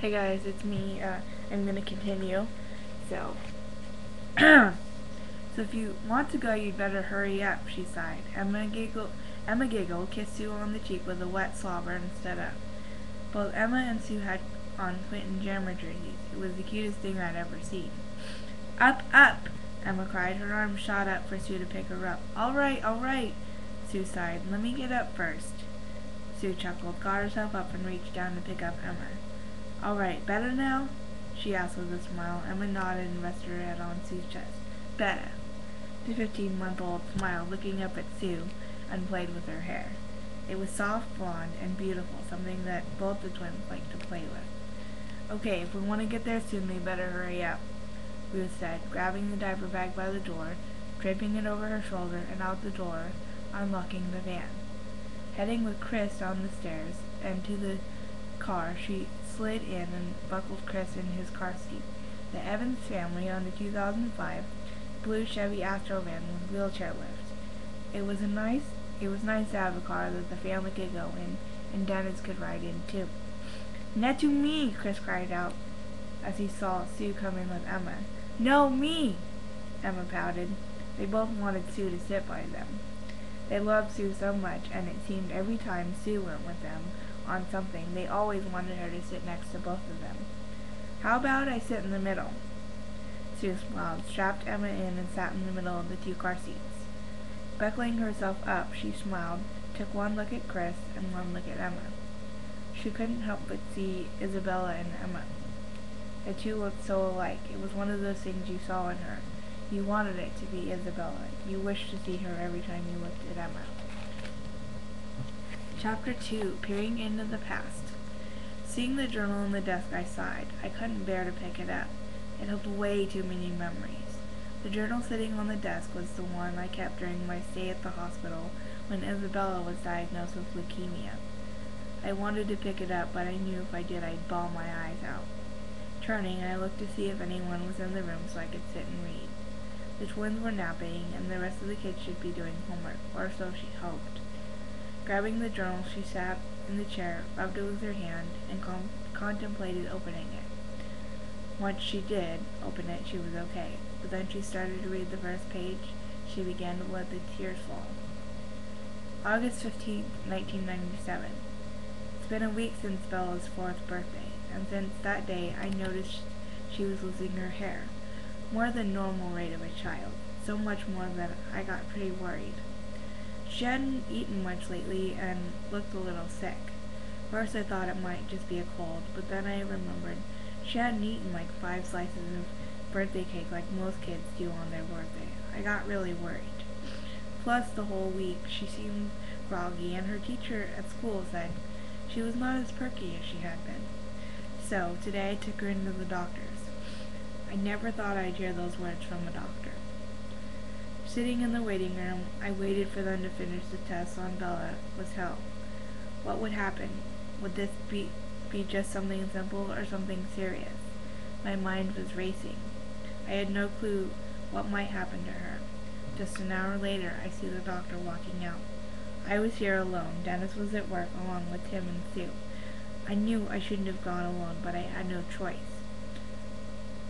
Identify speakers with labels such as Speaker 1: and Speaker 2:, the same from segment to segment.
Speaker 1: Hey guys, it's me. I'm gonna continue. So, so if you want to go, you'd better hurry up, she sighed. Emma giggled, kissed Sue on the cheek with a wet slobber, and stood up. Both Emma and Sue had on Quentin Jammer jerseys. It was the cutest thing I'd ever seen. Up, up! Emma cried. Her arm shot up for Sue to pick her up. All right, Sue sighed. Let me get up first. Sue chuckled, got herself up, and reached down to pick up Emma. All right, better now? She asked with a smile. Emma nodded and rested her head on Sue's chest. Better. The 15-month-old smiled, looking up at Sue, and played with her hair. It was soft, blonde, and beautiful, something that both the twins liked to play with. Okay, if we want to get there soon, we better hurry up, Ruth said, grabbing the diaper bag by the door, draping it over her shoulder, and out the door, unlocking the van. Heading with Chris down the stairs and to the car, she slid in and buckled Chris in his car seat. The Evans family owned a 2005 blue Chevy Astro van with wheelchair lift. It was nice to have a car that the family could go in, and Dennis could ride in too. Not to me, Chris cried out as he saw Sue come in with Emma. No, me, Emma pouted. They both wanted Sue to sit by them. They loved Sue so much, and it seemed every time Sue went with them on something, they always wanted her to sit next to both of them. How about I sit in the middle? Sue smiled, strapped Emma in, and sat in the middle of the two car seats. Buckling herself up, she smiled, took one look at Chris and one look at Emma. She couldn't help but see Isabella and Emma. The two looked so alike. It was one of those things you saw in her. You wanted it to be Isabella. You wished to see her every time you looked at Emma. Chapter 2. Peering into the Past. Seeing the journal on the desk, I sighed. I couldn't bear to pick it up. It held way too many memories. The journal sitting on the desk was the one I kept during my stay at the hospital when Isabella was diagnosed with leukemia. I wanted to pick it up, but I knew if I did, I'd bawl my eyes out. Turning, I looked to see if anyone was in the room so I could sit and read. The twins were napping, and the rest of the kids should be doing homework, or so she hoped. Grabbing the journal, she sat in the chair, rubbed it with her hand, and contemplated opening it. Once she did open it, she was okay, but then she started to read the first page. She began to let the tears fall. August 15th, 1997. It's been a week since Bella's 4th birthday, and since that day I noticed she was losing her hair, more than normal rate of a child, so much more that I got pretty worried. She hadn't eaten much lately and looked a little sick. First I thought it might just be a cold, but then I remembered she hadn't eaten like 5 slices of birthday cake like most kids do on their birthday. I got really worried. Plus, the whole week she seemed groggy, and her teacher at school said she was not as perky as she had been. So, today I took her into the doctor's. I never thought I'd hear those words from a doctor. Sitting in the waiting room, I waited for them to finish the tests on Bella was hell. What would happen? Would this be just something simple or something serious? My mind was racing. I had no clue what might happen to her. Just an hour later, I see the doctor walking out. I was here alone. Dennis was at work along with Tim and Sue. I knew I shouldn't have gone alone, but I had no choice.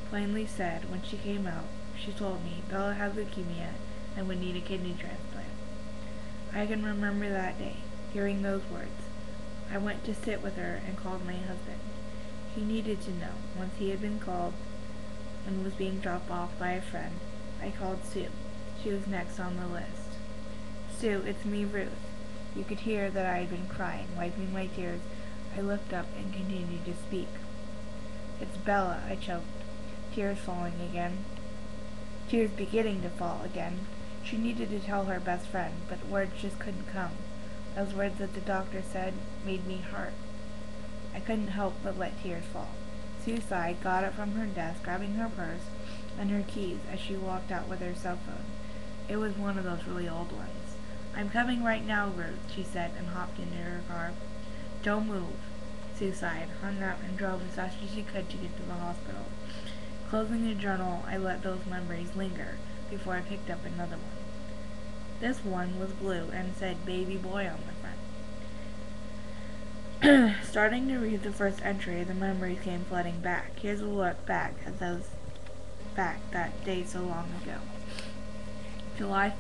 Speaker 1: Plainly said, when she came out, she told me Bella had leukemia and would need a kidney transplant. I can remember that day, hearing those words. I went to sit with her and called my husband. He needed to know. Once he had been called and was being dropped off by a friend, I called Sue. She was next on the list. Sue, it's me, Ruth. You could hear that I had been crying. Wiping my tears, I looked up and continued to speak. It's Bella, I choked, tears beginning to fall again. She needed to tell her best friend, but words just couldn't come. Those words that the doctor said made me hurt. I couldn't help but let tears fall. Sue sighed, got up from her desk, grabbing her purse and her keys as she walked out with her cell phone. It was one of those really old ones. I'm coming right now, Ruth, she said, and hopped into her car. Don't move. Sue sighed, hung up, and drove as fast as she could to get to the hospital. Closing the journal, I let those memories linger before I picked up another one. This one was blue and said baby boy on the front. Starting to read the first entry, the memories came flooding back. Here's a look back at that day so long ago. July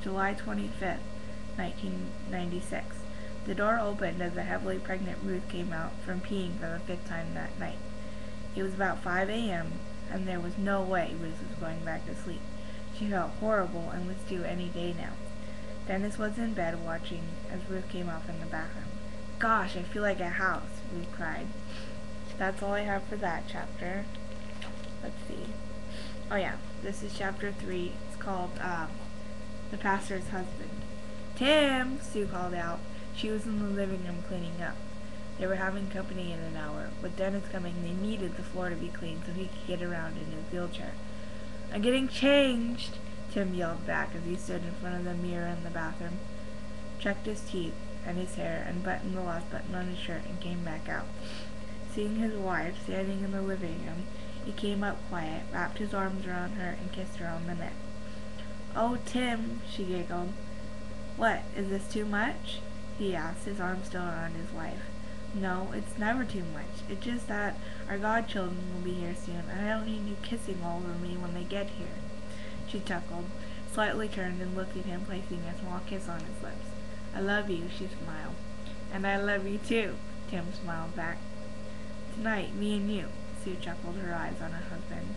Speaker 1: 25th, 1996. The door opened as a heavily pregnant Ruth came out from peeing for the 5th time that night. It was about 5 a.m., and there was no way Ruth was going back to sleep. She felt horrible and was due any day now. Dennis was in bed watching as Ruth came out from the bathroom. Gosh, I feel like a house, Ruth cried. That's all I have for that chapter. Let's see. Oh yeah, this is chapter 3. It's called, The Pastor's Husband. Tim, Sue called out. She was in the living room cleaning up. They were having company in an hour. With Dennis coming, they needed the floor to be cleaned so he could get around in his wheelchair. I'm getting changed, Tim yelled back as he stood in front of the mirror in the bathroom, checked his teeth and his hair, and buttoned the last button on his shirt and came back out. Seeing his wife standing in the living room, he came up quiet, wrapped his arms around her, and kissed her on the neck. Oh, Tim, she giggled. What, is this too much? He asked, his arm still around his wife. No, it's never too much. It's just that our godchildren will be here soon, and I don't need you kissing all over me when they get here. She chuckled, slightly turned and looked at him, placing a small kiss on his lips. I love you, she smiled. And I love you too, Tim smiled back. Tonight, me and you, Sue chuckled, her eyes on her husband.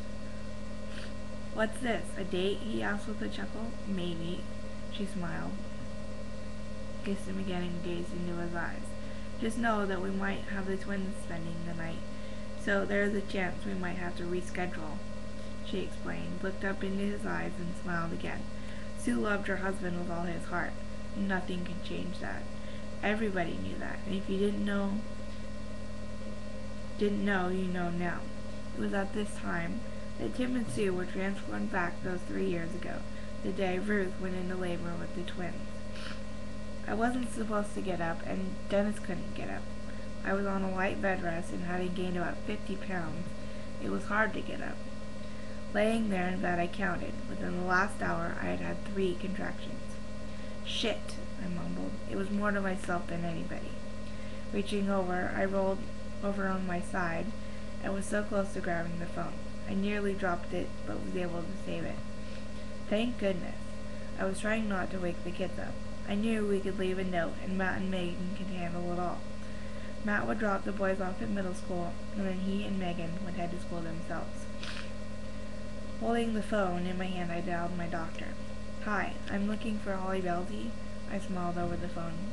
Speaker 1: What's this, a date? He asked with a chuckle. Maybe, she smiled. Kissed him again and gazed into his eyes. Just know that we might have the twins spending the night, so there's a chance we might have to reschedule, she explained, looked up into his eyes and smiled again. Sue loved her husband with all his heart. Nothing could change that. Everybody knew that, and if you didn't know, you know now. It was at this time that Tim and Sue were transformed back those 3 years ago, the day Ruth went into labor with the twins. I wasn't supposed to get up, and Dennis couldn't get up. I was on a light bed rest, and having gained about 50 pounds, it was hard to get up. Laying there in bed, I counted. Within the last hour, I had had 3 contractions. Shit, I mumbled. It was more to myself than anybody. Reaching over, I rolled over on my side, and was so close to grabbing the phone. I nearly dropped it, but was able to save it. Thank goodness. I was trying not to wake the kids up. I knew we could leave a note, and Matt and Megan could handle it all. Matt would drop the boys off at middle school, and then he and Megan would head to school themselves. Holding the phone in my hand, I dialed my doctor. Hi, I'm looking for Holly Belzy. I smiled over the phone,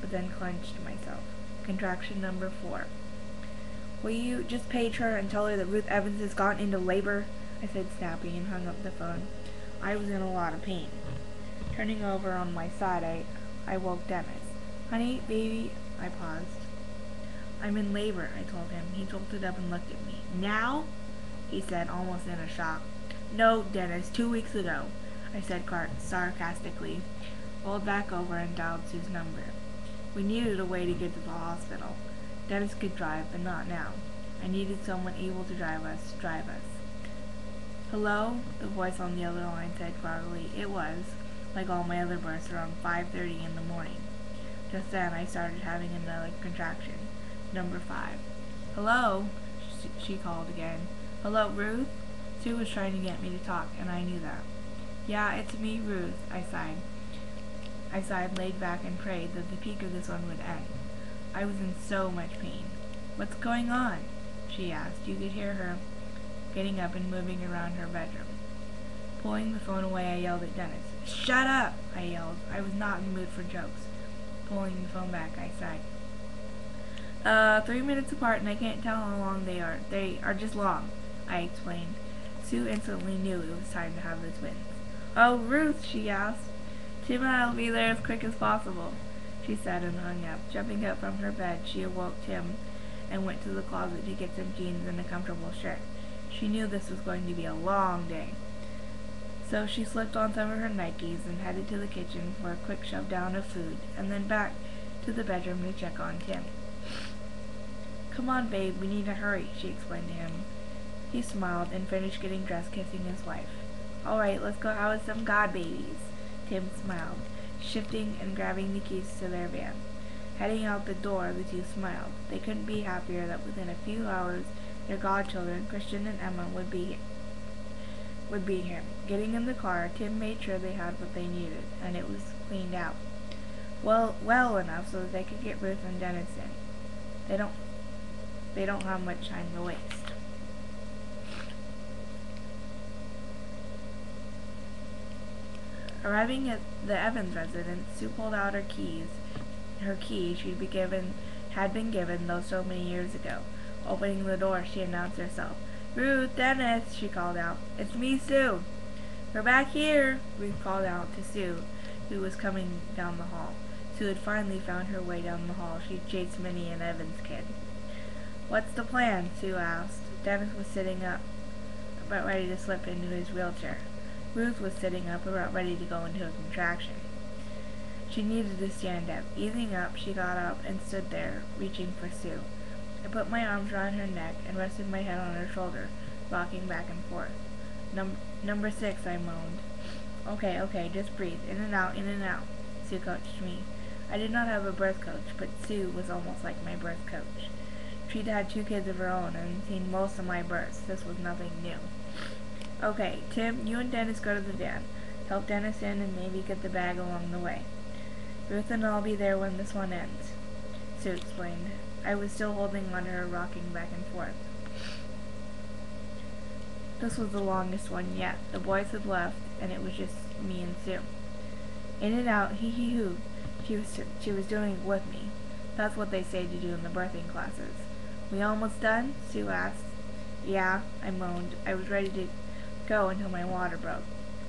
Speaker 1: but then clenched myself. Contraction number 4. Will you just page her and tell her that Ruth Evans has gone into labor? I said snappy and hung up the phone. I was in a lot of pain. Turning over on my side, I woke Dennis. Honey, baby, I paused. I'm in labor, I told him. He jolted up and looked at me. Now? He said, almost in a shock. No, Dennis, 2 weeks ago, I said sarcastically, rolled back over and dialed Sue's number. We needed a way to get to the hospital. Dennis could drive, but not now. I needed someone able to drive us. Hello? The voice on the other line said groggily. It was, like all my other births, around 5:30 in the morning. Just then, I started having another contraction. Number 5. Hello? She called again. Hello, Ruth? Sue was trying to get me to talk, and I knew that. Yeah, it's me, Ruth, I sighed. I sighed, laid back, and prayed that the peak of this one would end. I was in so much pain. What's going on? She asked. You could hear her getting up and moving around her bedroom. Pulling the phone away, I yelled at Dennis. Shut up! I yelled. I was not in the mood for jokes. Pulling the phone back, I sighed. 3 minutes apart, and I can't tell how long they are. They are just long, I explained. Sue instantly knew it was time to have the twins. Oh, Ruth, she asked. Tim and I will be there as quick as possible, she said and hung up. Jumping up from her bed, she awoke Tim and went to the closet to get some jeans and a comfortable shirt. She knew this was going to be a long day. So she slipped on some of her Nikes and headed to the kitchen for a quick shove down of food, and then back to the bedroom to check on Tim. Come on, babe, we need to hurry, she explained to him. He smiled and finished getting dressed, kissing his wife. All right, let's go out with some god babies, Tim smiled, shifting and grabbing the keys to their van. Heading out the door, the two smiled. They couldn't be happier that within a few hours their godchildren, Christian and Emma, would be here. Getting in the car, Tim made sure they had what they needed, and it was cleaned out. Well enough so that they could get Ruth and Dennis in. They don't have much time to waste. Arriving at the Evans residence, Sue pulled out her key had been given though so many years ago. Opening the door, she announced herself. "Ruth, Dennis," she called out. "It's me, Sue." "We're back here," Ruth called out to Sue, who was coming down the hall. Sue had finally found her way down the hall. She'd chased Minnie and Evan's kid. "What's the plan?" Sue asked. Dennis was sitting up, about ready to slip into his wheelchair. Ruth was sitting up, about ready to go into a contraction. She needed to stand up. Easing up, she got up and stood there, reaching for Sue. I put my arms around her neck and rested my head on her shoulder, rocking back and forth. Number 6, I moaned. Okay, just breathe. In and out, Sue coached me. I did not have a birth coach, but Sue was almost like my birth coach. She'd had 2 kids of her own and seen most of my births. This was nothing new. "Okay, Tim, you and Dennis go to the van. Help Dennis in and maybe get the bag along the way. Ruth and I'll be there when this one ends," Sue explained. I was still holding on to her, rocking back and forth. This was the longest one yet. The boys had left, and it was just me and Sue. In and out, hee-hee-hoo. She was doing it with me. That's what they say to do in the birthing classes. "We almost done?" Sue asked. "Yeah," I moaned. I was ready to go until my water broke.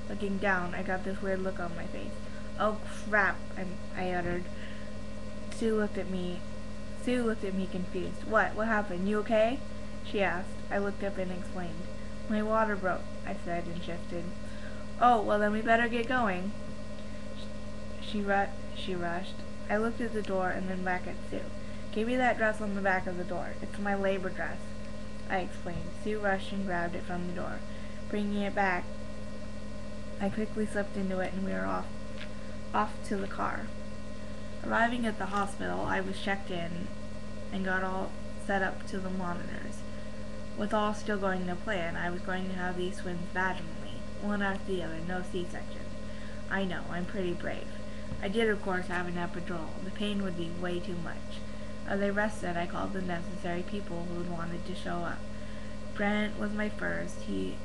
Speaker 1: Looking down, I got this weird look on my face. "Oh, crap," I uttered. Sue looked at me confused. What happened? You okay?" she asked. I looked up and explained. "My water broke," I said and shifted. "Oh, well then we better get going." She rushed. I looked at the door and then back at Sue. "Give me that dress on the back of the door. It's my labor dress," I explained. Sue rushed and grabbed it from the door. Bringing it back, I quickly slipped into it and we were off to the car. Arriving at the hospital, I was checked in and got all set up to the monitors. With all still going to plan, I was going to have these twins vaginally, one after the other, no C-section. I know, I'm pretty brave. I did, of course, have an epidural. The pain would be way too much. As I rested, I called the necessary people who had wanted to show up. Brent was my first. He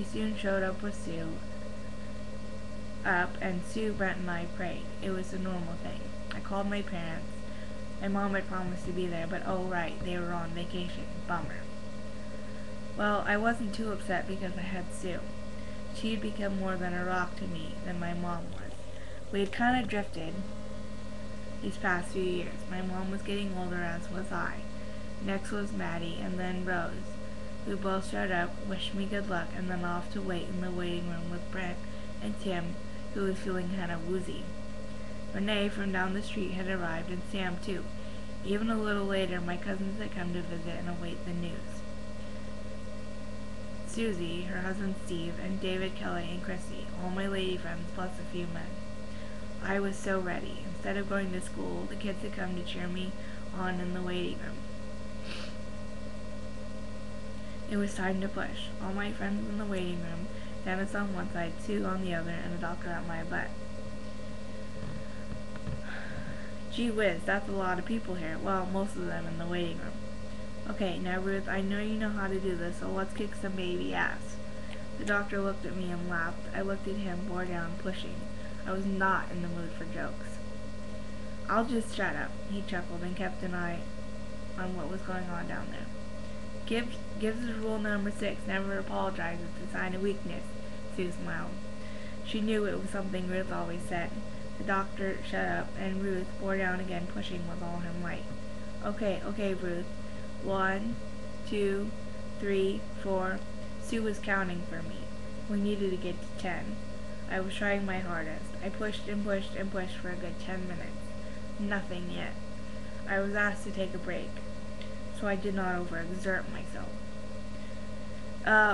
Speaker 1: soon showed up with Sue, and Sue, Brent, and I prayed. It was a normal thing. I called my parents. My mom had promised to be there, but oh right, they were on vacation. Bummer. Well, I wasn't too upset because I had Sue. She had become more than a rock to me than my mom was. We had kind of drifted these past few years. My mom was getting older, as was I. Next was Maddie, and then Rose, who both showed up, wished me good luck, and then off to wait in the waiting room with Brent and Tim, who was feeling kind of woozy. Renee from down the street had arrived, and Sam too. Even a little later, my cousins had come to visit and await the news. Susie, her husband Steve, and David, Kelly, and Chrissy, all my lady friends, plus a few men. I was so ready. Instead of going to school, the kids had come to cheer me on in the waiting room. It was time to push. All my friends in the waiting room, Dennis on one side, Sue on the other, and a doctor at my butt. Gee whiz, that's a lot of people here. Well, most of them in the waiting room. Okay, now Ruth, I know you know how to do this, so let's kick some baby ass. The doctor looked at me and laughed. I looked at him, bore down, pushing. I was not in the mood for jokes. I'll just shut up, he chuckled and kept an eye on what was going on down there. Gives us rule number 6, never apologize. It's a sign of weakness, Sue smiled. She knew it was something Ruth always said. The doctor shut up, and Ruth bore down again, pushing with all her might. Okay, Ruth. 1, 2, 3, 4. Sue was counting for me. We needed to get to 10. I was trying my hardest. I pushed and pushed and pushed for a good 10 minutes. Nothing yet. I was asked to take a break, so I did not overexert myself.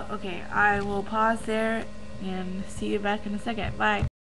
Speaker 1: Okay, I will pause there and see you back in a second. Bye.